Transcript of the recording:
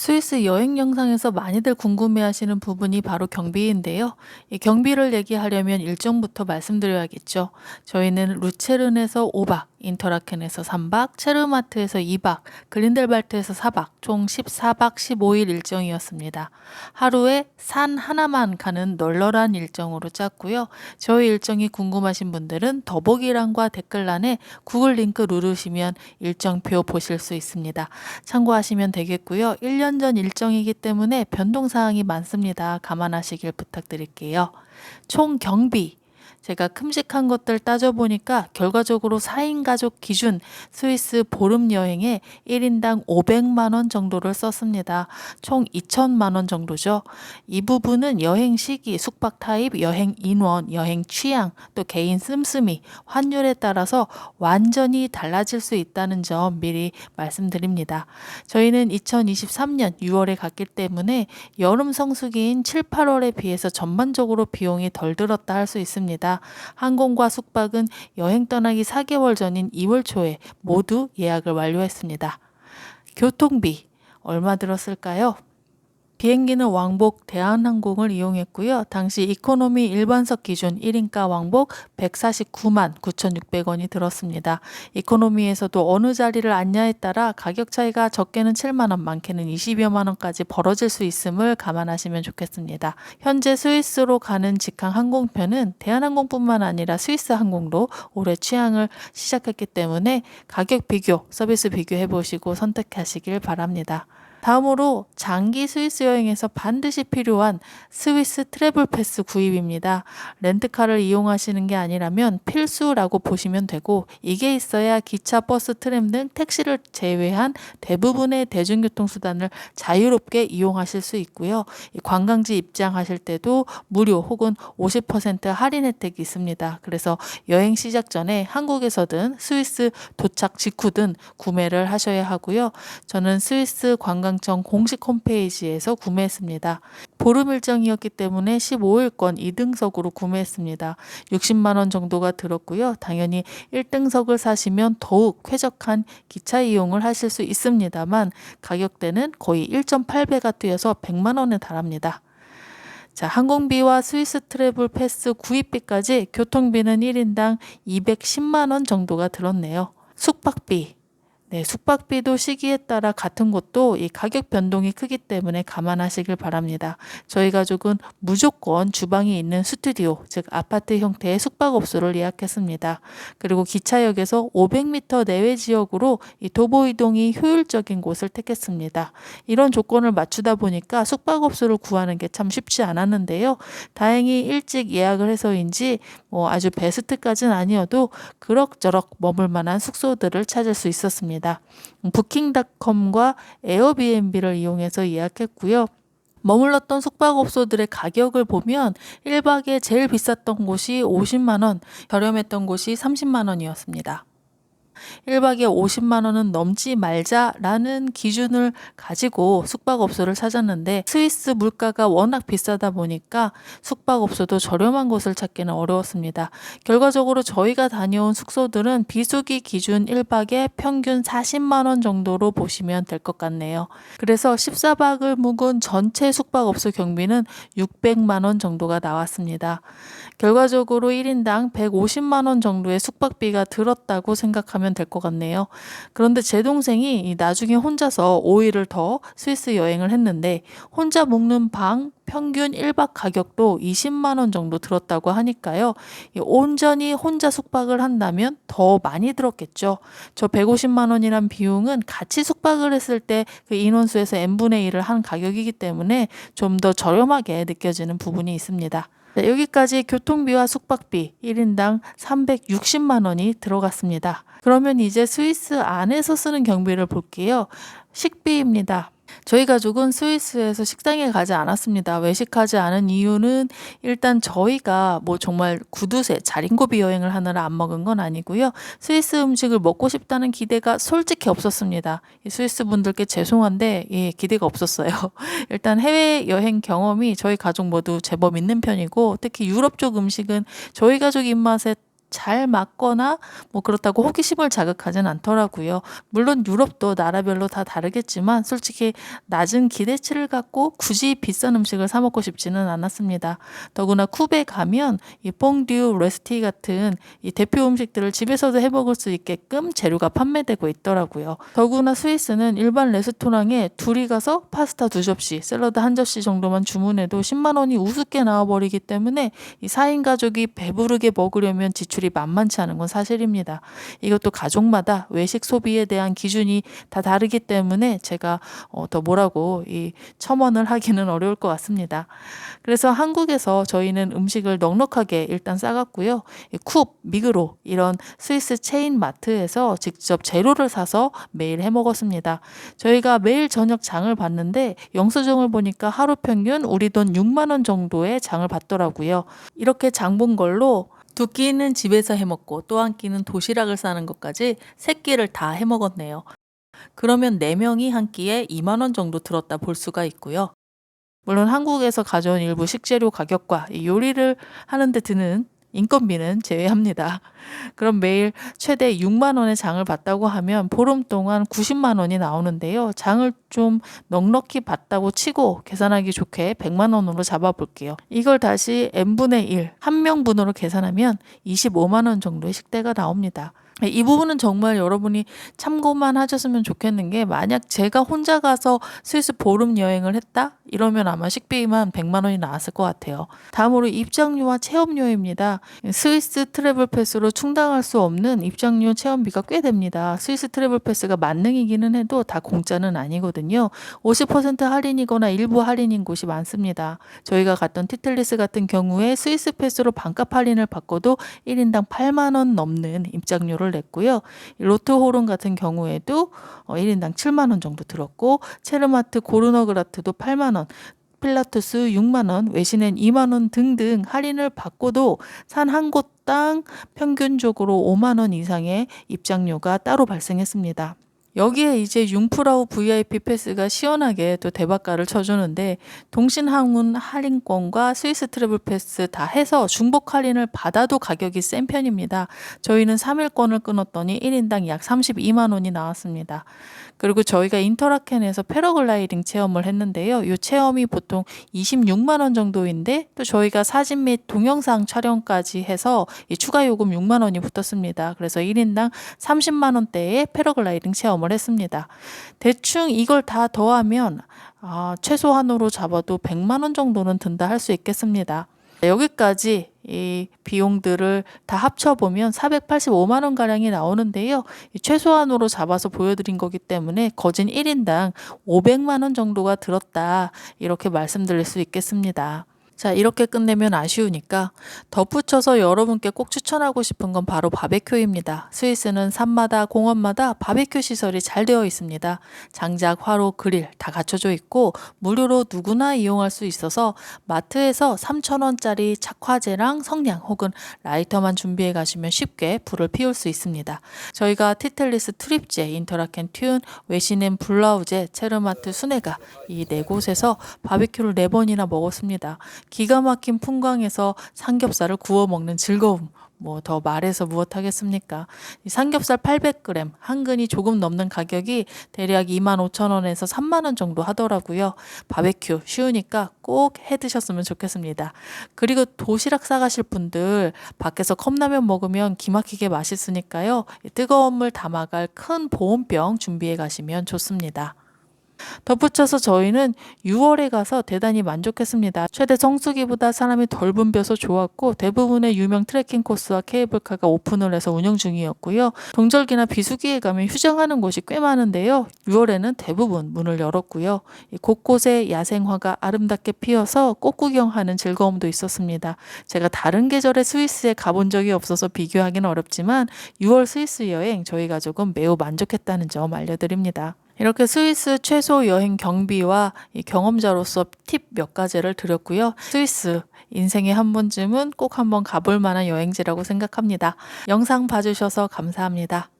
스위스 여행 영상에서 많이들 궁금해하시는 부분이 바로 경비인데요. 이 경비를 얘기하려면 일정부터 말씀드려야겠죠. 저희는 루체른에서 5박, 인터라켄에서 3박, 체르마트에서 2박, 그린델발트에서 4박, 총 14박 15일 일정이었습니다. 하루에 산 하나만 가는 널널한 일정으로 짰고요. 저희 일정이 궁금하신 분들은 더보기란과 댓글란에 구글 링크 누르시면 일정표 보실 수 있습니다. 참고하시면 되겠고요. 1년 전 일정이기 때문에 변동사항이 많습니다. 감안하시길 부탁드릴게요. 총 경비. 제가 큼직한 것들 따져보니까 결과적으로 4인 가족 기준 스위스 보름 여행에 1인당 500만 원 정도를 썼습니다. 총 2천만 원 정도죠. 이 부분은 여행 시기, 숙박 타입, 여행 인원, 여행 취향, 또 개인 씀씀이, 환율에 따라서 완전히 달라질 수 있다는 점 미리 말씀드립니다. 저희는 2023년 6월에 갔기 때문에 여름 성수기인 7, 8월에 비해서 전반적으로 비용이 덜 들었다 할 수 있습니다. 항공과 숙박은 여행 떠나기 4개월 전인 2월 초에 모두 예약을 완료했습니다. 교통비 얼마 들었을까요? 비행기는 왕복 대한항공을 이용했고요. 당시 이코노미 일반석 기준 1인가 왕복 149만 9,600원이 들었습니다. 이코노미에서도 어느 자리를 앉냐에 따라 가격 차이가 적게는 7만 원, 많게는 20여만 원까지 벌어질 수 있음을 감안하시면 좋겠습니다. 현재 스위스로 가는 직항 항공편은 대한항공뿐만 아니라 스위스 항공도 올해 취항을 시작했기 때문에 가격 비교, 서비스 비교해 보시고 선택하시길 바랍니다. 다음으로 장기 스위스 여행에서 반드시 필요한 스위스 트래블 패스 구입입니다. 렌트카를 이용하시는 게 아니라면 필수라고 보시면 되고, 이게 있어야 기차, 버스, 트램 등 택시를 제외한 대부분의 대중교통수단을 자유롭게 이용하실 수 있고요. 관광지 입장하실 때도 무료 혹은 50% 할인 혜택이 있습니다. 그래서 여행 시작 전에 한국에서든 스위스 도착 직후든 구매를 하셔야 하고요. 저는 스위스 관광청 공식 홈페이지에서 구매했습니다. 보름 일정이었기 때문에 15일권 2등석으로 구매했습니다. 60만 원 정도가 들었고요. 당연히 1등석을 사시면 더욱 쾌적한 기차 이용을 하실 수 있습니다만 가격대는 거의 1.8배가 뛰어서 100만 원에 달합니다. 자, 항공비와 스위스 트래블 패스 구입비까지 교통비는 1인당 210만 원 정도가 들었네요. 숙박비. 네, 숙박비도 시기에 따라 같은 곳도 이 가격 변동이 크기 때문에 감안하시길 바랍니다. 저희 가족은 무조건 주방이 있는 스튜디오, 즉 아파트 형태의 숙박업소를 예약했습니다. 그리고 기차역에서 500m 내외 지역으로 이 도보 이동이 효율적인 곳을 택했습니다. 이런 조건을 맞추다 보니까 숙박업소를 구하는 게 참 쉽지 않았는데요. 다행히 일찍 예약을 해서인지 아주 베스트까지는 아니어도 그럭저럭 머물 만한 숙소들을 찾을 수 있었습니다. 부킹닷컴과 에어비앤비를 이용해서 예약했고요. 머물렀던 숙박업소들의 가격을 보면 1박에 제일 비쌌던 곳이 50만 원, 저렴했던 곳이 30만 원이었습니다. 1박에 50만 원은 넘지 말자라는 기준을 가지고 숙박업소를 찾았는데 스위스 물가가 워낙 비싸다 보니까 숙박업소도 저렴한 곳을 찾기는 어려웠습니다. 결과적으로 저희가 다녀온 숙소들은 비수기 기준 1박에 평균 40만 원 정도로 보시면 될 것 같네요. 그래서 14박을 묵은 전체 숙박업소 경비는 600만 원 정도가 나왔습니다. 결과적으로 1인당 150만 원 정도의 숙박비가 들었다고 생각하면 될 것 같네요. 그런데 제 동생이 나중에 혼자서 5일을 더 스위스 여행을 했는데 혼자 묵는 방 평균 1박 가격도 20만 원 정도 들었다고 하니까요. 온전히 혼자 숙박을 한다면 더 많이 들었겠죠. 저 150만 원이란 비용은 같이 숙박을 했을 때 그 인원수에서 n분의 1을 한 가격이기 때문에 좀 더 저렴하게 느껴지는 부분이 있습니다. 네, 여기까지 교통비와 숙박비 1인당 360만 원이 들어갔습니다. 그러면 이제 스위스 안에서 쓰는 경비를 볼게요. 식비입니다. 저희 가족은 스위스에서 식당에 가지 않았습니다. 외식하지 않은 이유는 일단 저희가 정말 구두쇠 자린고비 여행을 하느라 안 먹은 건 아니고요. 스위스 음식을 먹고 싶다는 기대가 솔직히 없었습니다. 스위스 분들께 죄송한데 기대가 없었어요. 일단 해외여행 경험이 저희 가족 모두 제법 있는 편이고 특히 유럽 쪽 음식은 저희 가족 입맛에 잘 맞거나 뭐 그렇다고 호기심을 자극하진 않더라고요. 물론 유럽도 나라별로 다 다르겠지만 솔직히 낮은 기대치를 갖고 굳이 비싼 음식을 사 먹고 싶지는 않았습니다. 더구나 쿱에 가면 이 퐁듀, 레스티 같은 이 대표 음식들을 집에서도 해 먹을 수 있게끔 재료가 판매되고 있더라고요. 더구나 스위스는 일반 레스토랑에 둘이 가서 파스타 2접시, 샐러드 1접시 정도만 주문해도 10만 원이 우습게 나와버리기 때문에 이 4인 가족이 배부르게 먹으려면 지출이 만만치 않은 건 사실입니다. 이것도 가족마다 외식 소비에 대한 기준이 다 다르기 때문에 제가 더 뭐라고 이 첨언을 하기는 어려울 것 같습니다. 그래서 한국에서 저희는 음식을 넉넉하게 일단 싸갔고요. 쿱, 미그로 이런 스위스 체인 마트에서 직접 재료를 사서 매일 해 먹었습니다. 저희가 매일 저녁 장을 봤는데 영수증을 보니까 하루 평균 우리 돈 6만 원 정도의 장을 봤더라고요. 이렇게 장 본 걸로 2끼는 집에서 해 먹고 또 한 끼는 도시락을 싸는 것까지 3끼를 다 해 먹었네요. 그러면 4명이 한 끼에 2만 원 정도 들었다 볼 수가 있고요. 물론 한국에서 가져온 일부 식재료 가격과 요리를 하는데 드는 인건비는 제외합니다. 그럼 매일 최대 6만 원의 장을 봤다고 하면 보름 동안 90만 원이 나오는데요. 장을 좀 넉넉히 봤다고 치고 계산하기 좋게 100만 원으로 잡아볼게요. 이걸 다시 n분의 1, 한 명분으로 계산하면 25만 원 정도의 식대가 나옵니다. 이 부분은 정말 여러분이 참고만 하셨으면 좋겠는 게 만약 제가 혼자 가서 스위스 보름 여행을 했다? 이러면 아마 식비만 100만 원이 나왔을 것 같아요. 다음으로 입장료와 체험료입니다. 스위스 트래블 패스로 충당할 수 없는 입장료 체험비가 꽤 됩니다. 스위스 트래블 패스가 만능이기는 해도 다 공짜는 아니거든요. 50% 할인이거나 일부 할인인 곳이 많습니다. 저희가 갔던 티틀리스 같은 경우에 스위스 패스로 반값 할인을 받고도 1인당 8만 원 넘는 입장료를 냈고요. 로트호른 같은 경우에도 1인당 7만 원 정도 들었고 체르마트 고르너그라트도 8만 원, 필라투스 6만 원, 외신엔 2만 원 등등 할인을 받고도 산 한 곳당 평균적으로 5만 원 이상의 입장료가 따로 발생했습니다. 여기에 이제 융프라우 VIP 패스가 시원하게 또 대박가를 쳐주는데 동신항운 할인권과 스위스 트래블 패스 다 해서 중복 할인을 받아도 가격이 센 편입니다. 저희는 3일권을 끊었더니 1인당 약 32만 원이 나왔습니다. 그리고 저희가 인터라켄에서 패러글라이딩 체험을 했는데요. 이 체험이 보통 26만 원 정도인데 또 저희가 사진 및 동영상 촬영까지 해서 이 추가 요금 6만 원이 붙었습니다. 그래서 1인당 30만 원대의 패러글라이딩 체험을 했습니다. 대충 이걸 다 더하면 최소한으로 잡아도 100만 원 정도는 든다 할 수 있겠습니다. 여기까지 이 비용들을 다 합쳐보면 485만 원 가량이 나오는데요. 최소한으로 잡아서 보여드린 거기 때문에 거진 1인당 500만 원 정도가 들었다 이렇게 말씀드릴 수 있겠습니다. 자, 이렇게 끝내면 아쉬우니까 덧붙여서 여러분께 꼭 추천하고 싶은 건 바로 바베큐입니다. 스위스는 산마다 공원마다 바베큐 시설이 잘 되어 있습니다. 장작, 화로, 그릴 다 갖춰져 있고 무료로 누구나 이용할 수 있어서 마트에서 3,000원짜리 착화제랑 성냥 혹은 라이터만 준비해 가시면 쉽게 불을 피울 수 있습니다. 저희가 티텔리스 트립제, 인터라켄 튠, 외신엔 블라우제, 체르마트 수네가 이 4곳에서 바베큐를 4번이나 먹었습니다. 기가 막힌 풍광에서 삼겹살을 구워 먹는 즐거움. 뭐 더 말해서 무엇하겠습니까? 이 삼겹살 800g 한 근이 조금 넘는 가격이 대략 25,000원에서 3만 원 정도 하더라고요. 바베큐 쉬우니까 꼭 해 드셨으면 좋겠습니다. 그리고 도시락 싸가실 분들 밖에서 컵라면 먹으면 기막히게 맛있으니까요. 뜨거운 물 담아갈 큰 보온병 준비해 가시면 좋습니다. 덧붙여서 저희는 6월에 가서 대단히 만족했습니다. 최대 성수기보다 사람이 덜 붐벼서 좋았고 대부분의 유명 트레킹 코스와 케이블카가 오픈을 해서 운영 중이었고요. 동절기나 비수기에 가면 휴장하는 곳이 꽤 많은데요. 6월에는 대부분 문을 열었고요. 곳곳에 야생화가 아름답게 피어서 꽃 구경하는 즐거움도 있었습니다. 제가 다른 계절의 스위스에 가본 적이 없어서 비교하기는 어렵지만 6월 스위스 여행 저희 가족은 매우 만족했다는 점 알려드립니다. 이렇게 스위스 최소 여행 경비와 경험자로서 팁 몇 가지를 드렸고요. 스위스 인생에 한 번쯤은 꼭 한번 가볼 만한 여행지라고 생각합니다. 영상 봐주셔서 감사합니다.